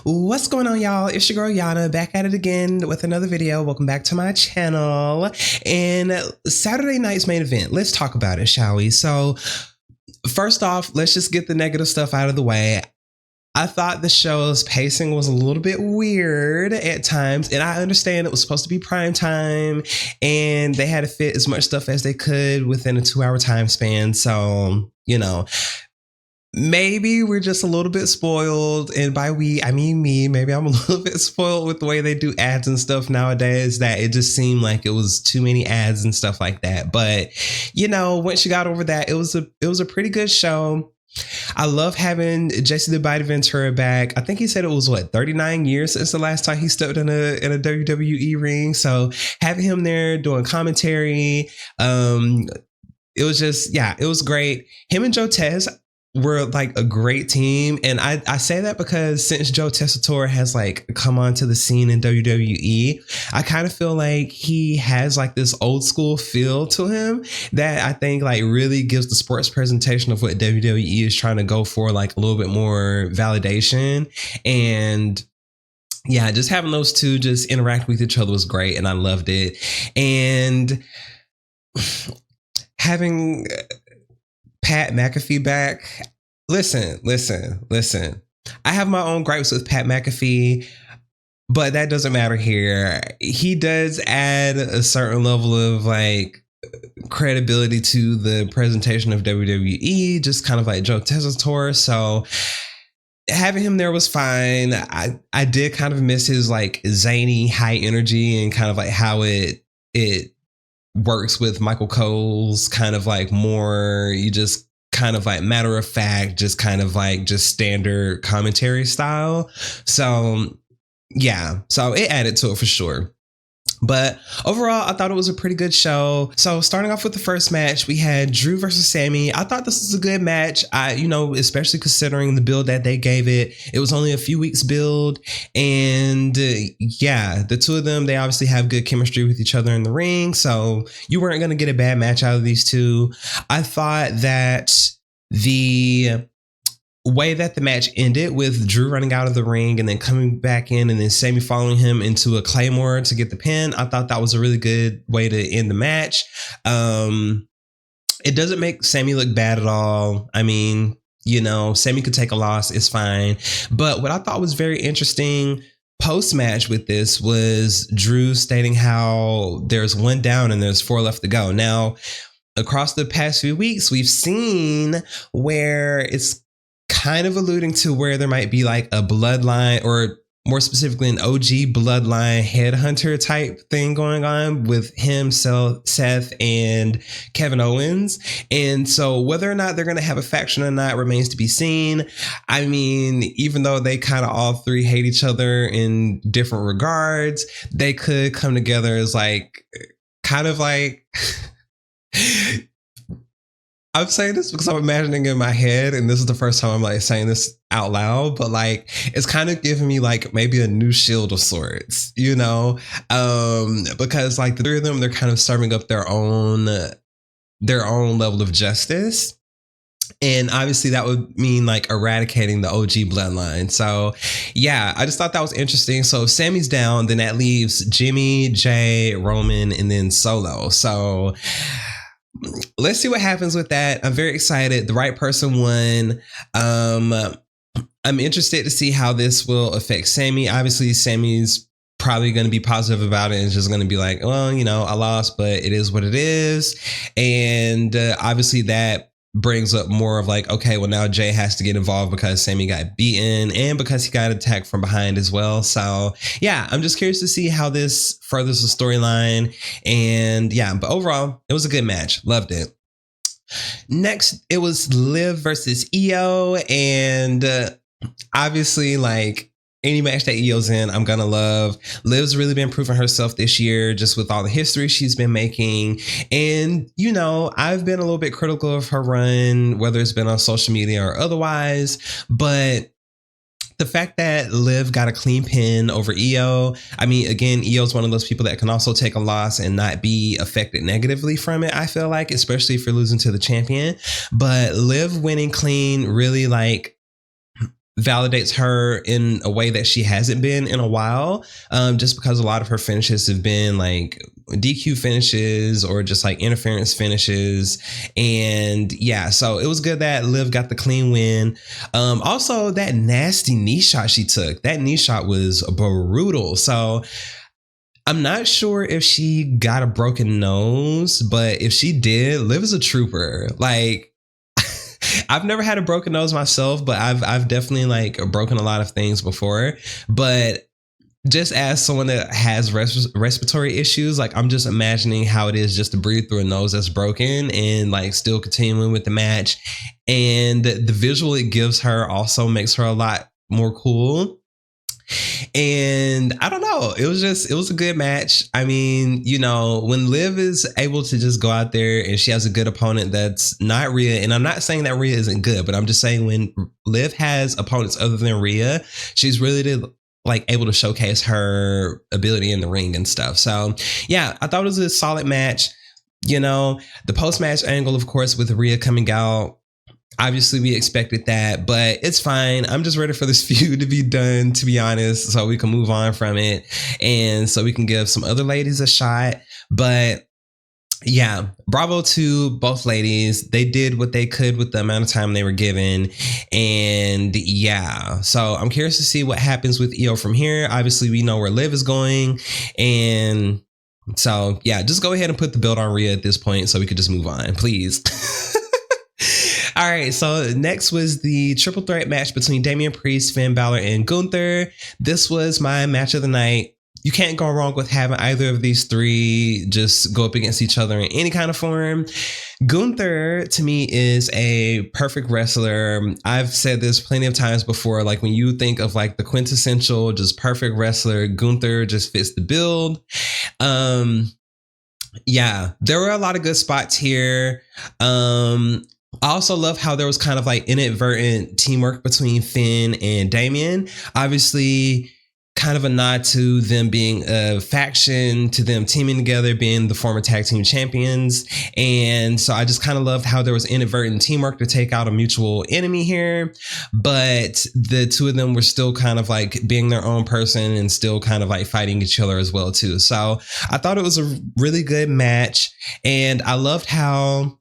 What's going on, y'all? It's your girl Yana, back at it again with another video. Welcome back to my channel. And Saturday night's main event, let's talk about it, shall we? So first off, let's just get the negative stuff out of the way. I thought the show's pacing was a little bit weird at times, and I understand it was supposed to be prime time and they had to fit as much stuff as they could within a 2-hour time span. So, maybe we're just a little bit spoiled, and by we I mean me. Maybe I'm a little bit spoiled with the way they do ads and stuff nowadays, that it just seemed like it was too many ads and stuff like that. But once you got over that, it was a pretty good show. I love having Jesse the Body Ventura back. I think he said it was 39 years since the last time he stepped in a WWE ring. So having him there doing commentary, it was just, it was great. Him and Joe Tess were like a great team. And I say that because since Joe Tessitore has come onto the scene in WWE, I kind of feel like he has this old school feel to him that I think really gives the sports presentation of what WWE is trying to go for a little bit more validation. And yeah, just having those two just interact with each other was great, and I loved it. And having Pat McAfee back. Listen. I have my own gripes with Pat McAfee, but that doesn't matter here. He does add a certain level of credibility to the presentation of WWE, just kind of like Joe Tessitore. So having him there was fine. I did kind of miss his zany high energy and kind of how it works with Michael Cole's kind of more, you just kind of matter of fact, just kind of just standard commentary style. So yeah, so it added to it for sure. But overall, I thought it was a pretty good show. So starting off with the first match, we had Drew versus Sammy. I thought this was a good match. Especially considering the build that they gave it. It was only a few weeks build. And the two of them, they obviously have good chemistry with each other in the ring. So you weren't going to get a bad match out of these two. I thought that the way that the match ended with Drew running out of the ring and then coming back in and then Sammy following him into a Claymore to get the pin, I thought that was a really good way to end the match. It doesn't make Sammy look bad at all. I mean, Sammy could take a loss, it's fine. But what I thought was very interesting post-match with this was Drew stating how there's one down and there's 4 left to go. Now, across the past few weeks, we've seen where it's kind of alluding to where there might be a bloodline, or more specifically an OG bloodline headhunter type thing going on with him, Seth, and Kevin Owens. And so whether or not they're going to have a faction or not remains to be seen. I mean, even though they kind of all three hate each other in different regards, they could come together as I'm saying this because I'm imagining in my head, and this is the first time I'm saying this out loud, but it's kind of giving me maybe a new Shield of sorts, because the three of them, they're kind of serving up their own level of justice. And obviously that would mean eradicating the OG bloodline. So yeah, I just thought that was interesting. So if Sammy's down, then that leaves Jimmy, Jay, Roman, and then Solo. So let's see what happens with that. I'm very excited. The right person won. I'm interested to see how this will affect Sammy. Obviously, Sammy's probably going to be positive about it and just going to be well, I lost, but it is what it is. And obviously that brings up more of okay, well, now Jay has to get involved because Sammy got beaten and because he got attacked from behind as well. So yeah, I'm just curious to see how this furthers the storyline. And yeah, but overall, it was a good match. Loved it. Next, it was Liv versus Io. And obviously, any match that Io's in, I'm gonna love. Liv's really been proving herself this year, just with all the history she's been making. And, I've been a little bit critical of her run, whether it's been on social media or otherwise. But the fact that Liv got a clean pin over Io, I mean, again, Io's one of those people that can also take a loss and not be affected negatively from it, I feel especially if you're losing to the champion. But Liv winning clean really validates her in a way that she hasn't been in a while, just because a lot of her finishes have been like DQ finishes or just like interference finishes. And yeah, so it was good that Liv got the clean win. Also, that nasty knee shot she took, that knee shot was brutal. So I'm not sure if she got a broken nose, but if she did, Liv is a trooper. Like, I've never had a broken nose myself, but I've definitely like broken a lot of things before. But just as someone that has respiratory issues, like I'm just imagining how it is just to breathe through a nose that's broken and like still continuing with the match. And the visual it gives her also makes her a lot more cool. And I don't know, it was a good match. I mean, you know, when Liv is able to just go out there and she has a good opponent that's not Rhea, and I'm not saying that Rhea isn't good, but I'm just saying when Liv has opponents other than Rhea, she's really like able to showcase her ability in the ring and stuff. So yeah, I thought it was a solid match. You know, the post-match angle, of course, with Rhea coming out, obviously we expected that, but it's fine. I'm just ready for this feud to be done, to be honest, so we can move on from it and so we can give some other ladies a shot. But yeah, bravo to both ladies. They did what they could with the amount of time they were given. And yeah, so I'm curious to see what happens with Io from here. Obviously, we know where Liv is going. And so yeah, just go ahead and put the belt on Rhea at this point so we could just move on, please. All right, so next was the triple threat match between Damian Priest, Finn Balor, and Gunther. This was my match of the night. You can't go wrong with having either of these three just go up against each other in any kind of form. Gunther, to me, is a perfect wrestler. I've said this plenty of times before. Like when you think of like the quintessential, just perfect wrestler, Gunther just fits the build. Yeah, there were a lot of good spots here. I also love how there was kind of like inadvertent teamwork between Finn and Damian. Obviously, kind of a nod to them being a faction, to them teaming together, being the former tag team champions. And so I just kind of loved how there was inadvertent teamwork to take out a mutual enemy here. But the two of them were still kind of like being their own person and still kind of like fighting each other as well, too. So I thought it was a really good match. And I loved how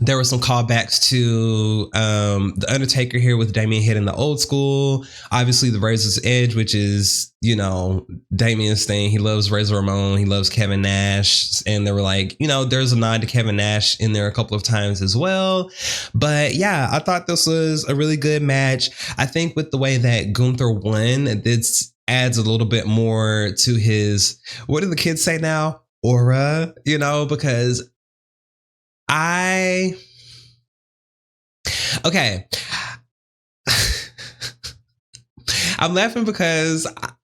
there were some callbacks to The Undertaker here with Damian hitting the old school. Obviously, the Razor's Edge, which is, you know, Damian's thing. He loves Razor Ramon. He loves Kevin Nash. And they were like, you know, there's a nod to Kevin Nash in there a couple of times as well. But yeah, I thought this was a really good match. I think with the way that Gunther won, this adds a little bit more to his, what do the kids say now? Aura, you know, because okay. I'm laughing because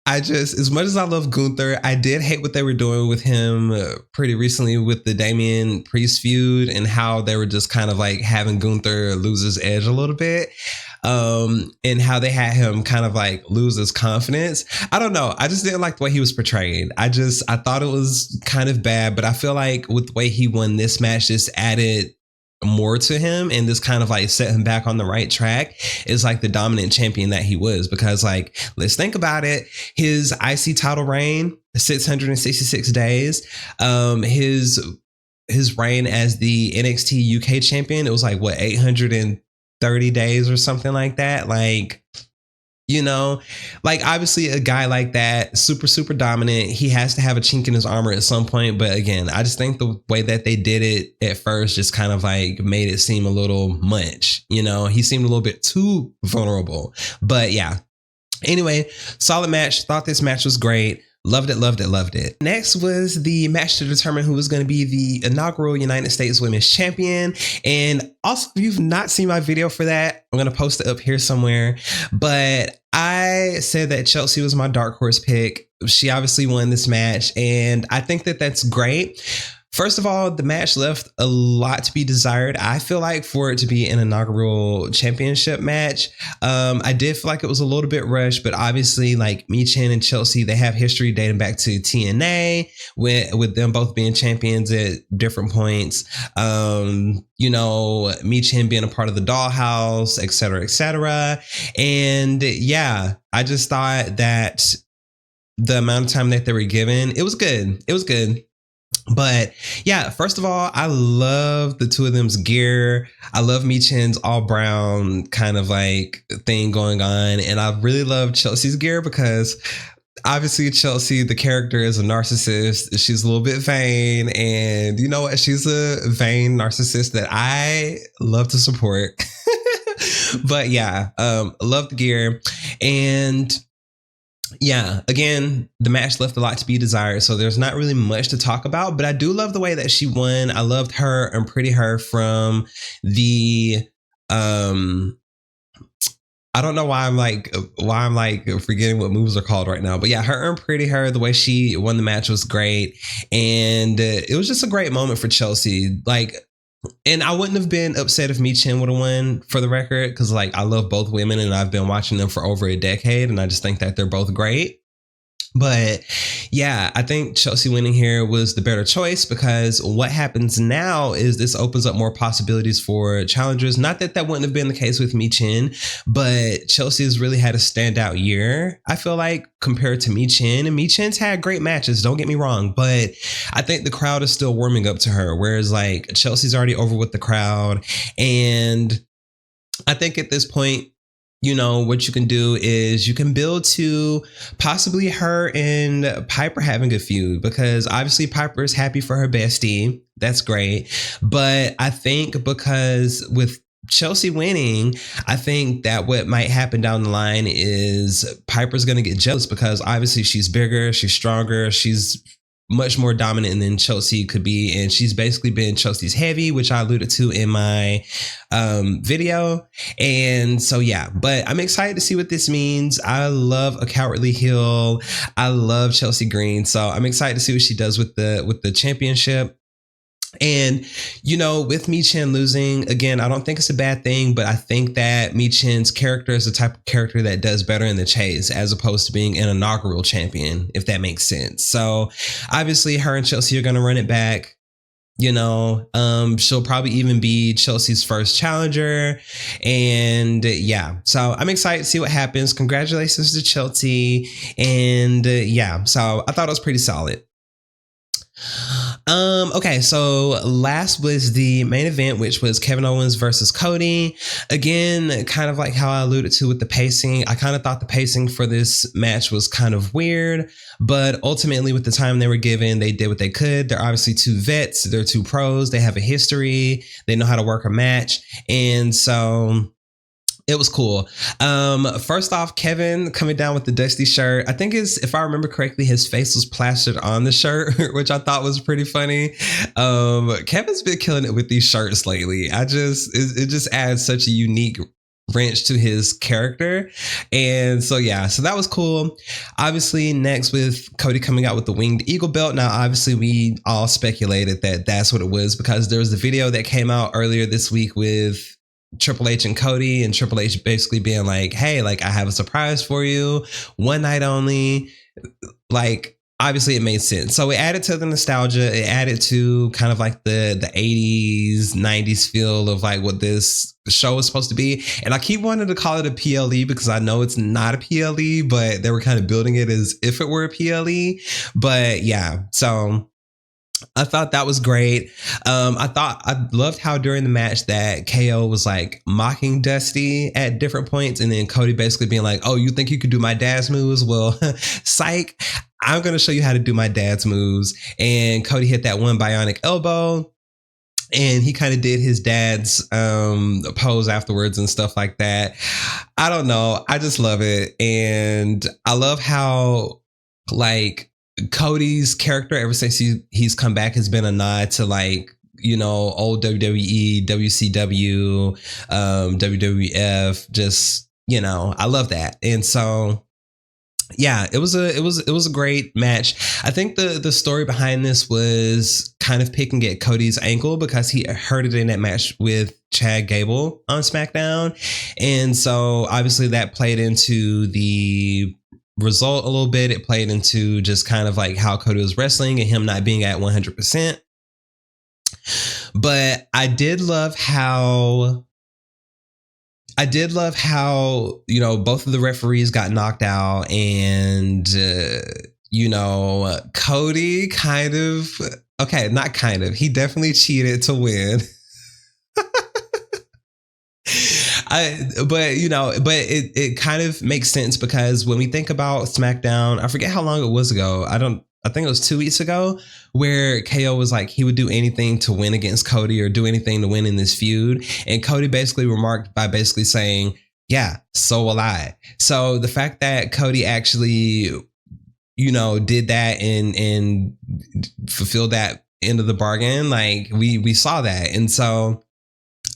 I just, as much as I love Gunther, I did hate what they were doing with him pretty recently with the Damian Priest feud and how they were just kind of like having Gunther lose his edge a little bit. And how they had him kind of like lose his confidence. I don't know. I just didn't like the way he was portrayed. I thought it was kind of bad, but I feel like with the way he won this match, just added more to him and this kind of like set him back on the right track is like the dominant champion that he was. Because like, let's think about it. His IC title reign, 666 days. His reign as the NXT UK champion, it was like what, 830 days or something like that. Like, you know, like obviously a guy like that, super, super dominant. He has to have a chink in his armor at some point. But again, I just think the way that they did it at first just kind of like made it seem a little much. You know, he seemed a little bit too vulnerable. But yeah, anyway, solid match. Thought this match was great. Loved it, loved it, loved it. Next was the match to determine who was going to be the inaugural United States Women's Champion. And also, if you've not seen my video for that, I'm going to post it up here somewhere. But I said that Chelsea was my dark horse pick. She obviously won this match. And I think that that's great. First of all, the match left a lot to be desired. I feel like for it to be an inaugural championship match, I did feel like it was a little bit rushed, but obviously, like Michin and Chelsea, they have history dating back to TNA with them both being champions at different points. You know, Michin being a part of the Dollhouse, et cetera, et cetera. And yeah, I just thought that the amount of time that they were given, it was good. It was good. But yeah, first of all, I love the two of them's gear. I love Michin's all brown kind of like thing going on. And I really love Chelsea's gear because obviously Chelsea, the character, is a narcissist. She's a little bit vain. And you know what? She's a vain narcissist that I love to support. But yeah, love the gear. And yeah, again, the match left a lot to be desired, so there's not really much to talk about, but I do love the way that she won. I loved her and Pretty Her from the I don't know why I'm like forgetting what moves are called right now, but yeah, her and Pretty Her, the way she won the match was great, and it was just a great moment for Chelsea. Like, and I wouldn't have been upset if Michin would have won, for the record, because like I love both women and I've been watching them for over a decade, and I just think that they're both great. But yeah, I think Chelsea winning here was the better choice, because what happens now is this opens up more possibilities for challengers. Not that that wouldn't have been the case with Michin, but Chelsea has really had a standout year, I feel like, compared to Michin. And Michin's had great matches, don't get me wrong, but I think the crowd is still warming up to her, whereas like Chelsea's already over with the crowd. And I think at this point, you know, what you can do is you can build to possibly her and Piper having a feud, because obviously Piper is happy for her bestie. That's great. But I think because with Chelsea winning, I think that what might happen down the line is Piper's going to get jealous, because obviously she's bigger, she's stronger, she's much more dominant than Chelsea could be, and she's basically been Chelsea's heavy, which I alluded to in my video. And so yeah, but I'm excited to see what this means. I love a cowardly heel. I love Chelsea Green, so I'm excited to see what she does with the championship. And, you know, with Michin losing, again, I don't think it's a bad thing, but I think that Michin's character is the type of character that does better in the chase, as opposed to being an inaugural champion, if that makes sense. So obviously her and Chelsea are going to run it back. You know, she'll probably even be Chelsea's first challenger. And yeah, so I'm excited to see what happens. Congratulations to Chelsea. And yeah, so I thought it was pretty solid. Okay, so last was the main event, which was Kevin Owens versus Cody. Again, kind of like how I alluded to with the pacing, I kind of thought the pacing for this match was kind of weird, but ultimately with the time they were given, they did what they could. They're obviously two vets, they're two pros, they have a history, they know how to work a match, and so it was cool. First off, Kevin coming down with the Dusty shirt. I think if I remember correctly, his face was plastered on the shirt, which I thought was pretty funny. Kevin's been killing it with these shirts lately. It just adds such a unique wrench to his character. And so yeah, so that was cool. Obviously, next with Cody coming out with the winged eagle belt. Now obviously we all speculated that that's what it was, because there was the video that came out earlier this week with Triple H and Cody, and Triple H basically being like, hey, like, I have a surprise for you, one night only. Like, obviously it made sense. So it added to the nostalgia. It added to kind of like the 80s, 90s feel of like what this show was supposed to be. And I keep wanting to call it a PLE, because I know it's not a PLE, but they were kind of building it as if it were a PLE. But yeah, so I thought that was great. I loved how during the match that KO was like mocking Dusty at different points, and then Cody basically being like, oh, you think you could do my dad's moves? Well, psych, I'm going to show you how to do my dad's moves. And Cody hit that one bionic elbow, and he kind of did his dad's pose afterwards and stuff like that. I don't know. I just love it. And I love how like Cody's character ever since he's come back has been a nod to like, you know, old WWE, WCW, WWF, just, you know, I love that. And so Yeah, it was a great match. I think the story behind this was kind of picking at Cody's ankle because he hurt it in that match with Chad Gable on SmackDown, and so obviously that played into the result a little bit. It played into just kind of like how Cody was wrestling and him not being at 100%. But I did love how, both of the referees got knocked out, and, Cody kind of, okay, not kind of, he definitely cheated to win. But it kind of makes sense because when we think about SmackDown, I forget how long it was ago. I think it was 2 weeks ago where KO was like, he would do anything to win against Cody or do anything to win in this feud. And Cody basically remarked by basically saying, yeah, so will I. So the fact that Cody actually, did that and fulfilled that end of the bargain, like we saw that. And so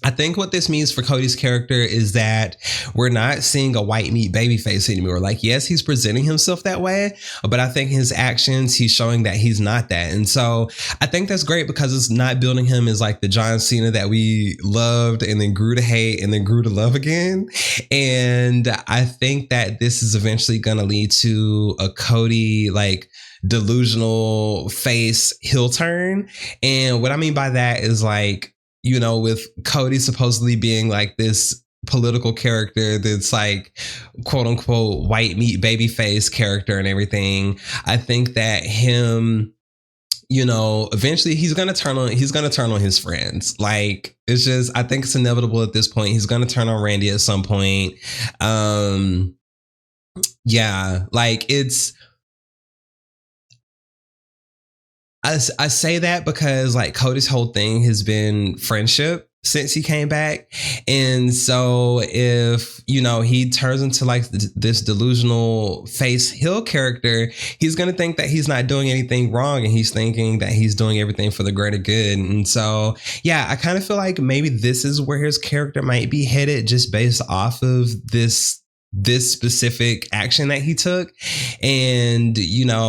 I think what this means for Cody's character is that we're not seeing a white meat babyface anymore. Like, yes, he's presenting himself that way, but I think his actions, he's showing that he's not that. And so I think that's great because it's not building him as like the John Cena that we loved and then grew to hate and then grew to love again. And I think that this is eventually going to lead to a Cody like delusional face heel turn. And what I mean by that is like, with Cody supposedly being like this political character that's like quote unquote white meat babyface character and everything. I think that him, eventually he's gonna turn on his friends. Like it's just, I think it's inevitable at this point. He's gonna turn on Randy at some point. Yeah, like it's, I say that because like Cody's whole thing has been friendship since he came back. And so if, he turns into like this delusional face heel character, he's going to think that he's not doing anything wrong. And he's thinking that he's doing everything for the greater good. And so, yeah, I kind of feel like maybe this is where his character might be headed just based off of this specific action that he took. And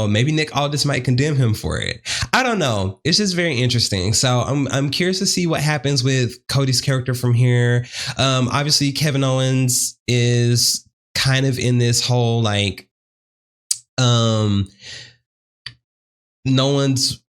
maybe Nick Aldis might condemn him for it. I don't know, it's just very interesting. So I'm curious to see what happens with Cody's character from here. Obviously Kevin Owens is kind of in this whole like no one's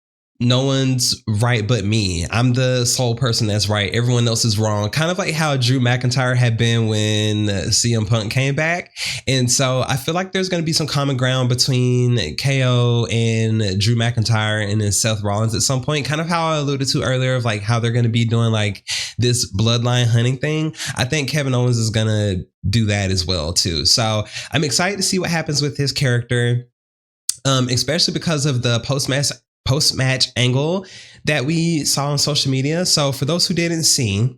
right but me. I'm the sole person that's right. Everyone else is wrong. Kind of like how Drew McIntyre had been when CM Punk came back. And so I feel like there's going to be some common ground between KO and Drew McIntyre and then Seth Rollins at some point. Kind of how I alluded to earlier of like how they're going to be doing like this bloodline hunting thing. I think Kevin Owens is going to do that as well too. So I'm excited to see what happens with his character. Especially because of the post-match angle that we saw on social media. So for those who didn't see,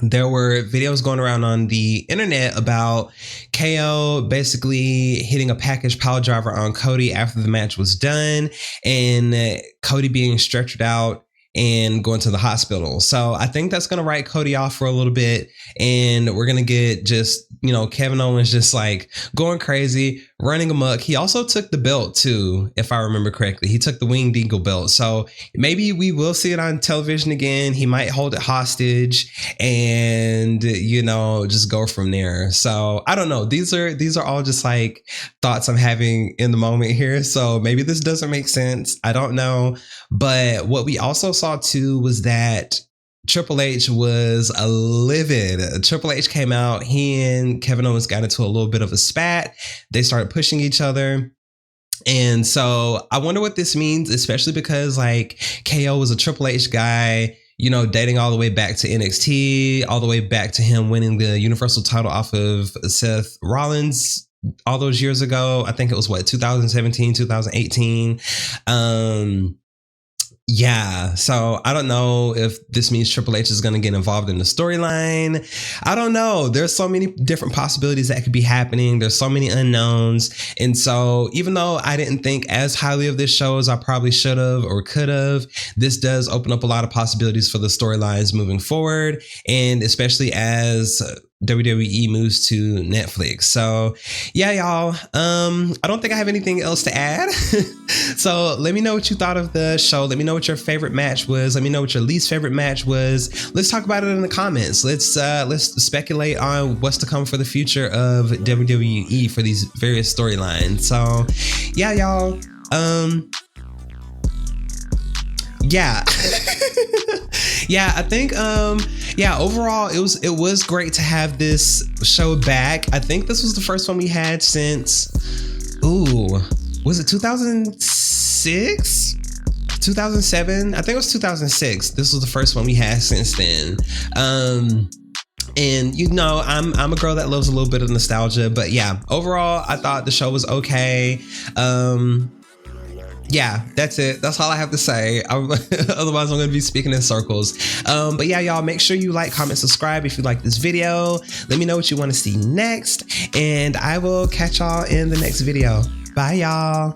there were videos going around on the internet about KO basically hitting a package pile driver on Cody after the match was done and Cody being stretchered out and going to the hospital. So I think that's going to write Cody off for a little bit. And we're going to get just, Kevin Owens just like going crazy, running amok. He also took the belt too, if I remember correctly. He took the Winged Eagle belt. So maybe we will see it on television again. He might hold it hostage and, just go from there. So I don't know. These are all just like thoughts I'm having in the moment here. So maybe this doesn't make sense. I don't know. But what we also saw too was that Triple H was livid. Triple H came out. He and Kevin Owens got into a little bit of a spat. They started pushing each other. And so I wonder what this means, especially because like KO was a Triple H guy, dating all the way back to NXT, all the way back to him winning the Universal title off of Seth Rollins all those years ago. I think it was 2017, 2018. Yeah, so I don't know if this means Triple H is going to get involved in the storyline. I don't know. There's so many different possibilities that could be happening. There's so many unknowns. And so even though I didn't think as highly of this show as I probably should have or could have, this does open up a lot of possibilities for the storylines moving forward. And especially as WWE moves to Netflix. So yeah, y'all, I don't think I have anything else to add. So let me know what you thought of the show. Let me know what your favorite match was. Let me know what your least favorite match was. Let's talk about it in the comments. Let's speculate on what's to come for the future of WWE for these various storylines. So yeah, y'all, yeah. Yeah, I think yeah, overall it was great to have this show back. I think this was the first one we had since, was it 2006? 2007? I think it was 2006. This was the first one we had since then. And you know, I'm a girl that loves a little bit of nostalgia, but yeah, overall I thought the show was okay. Yeah, that's it. That's all I have to say. Otherwise, I'm going to be speaking in circles. But yeah, y'all, make sure you like, comment, subscribe if you like this video. Let me know what you want to see next, and I will catch y'all in the next video. Bye, y'all.